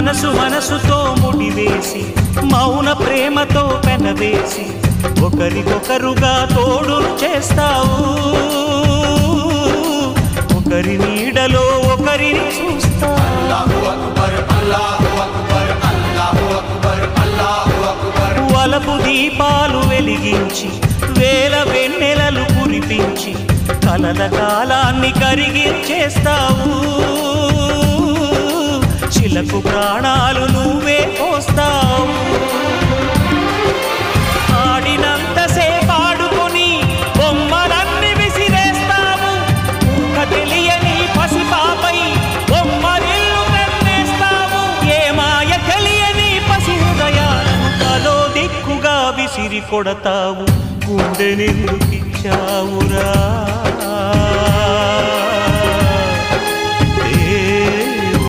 మనసు మనసుతో ముడివేసి మౌన ప్రేమతో పెనవేసి ఒకరికొకరుగా తోడును చేస్తావు ఒకరి నీడలో ఒకరిని చూస్తావు వలపు దీపాలు వెలిగించి వేల వెన్నెలలు కురిపించి కలల కాలాన్ని కరిగించేస్తావు చిలకు ప్రాణాలు నువ్వే పోస్తావు ఆడినంతసేపు ఆడుకొని బొమ్మలన్నీ విసిరేస్తావు ఊహ తెలియని పసిపాపై బొమ్మరిల్లు కన్నేస్తావు ఏ మాయ తెలియని పసి హృదయాలను తలో దిక్కుగా విసిరి కొడతావు గుండెనెందుకిచ్చావురా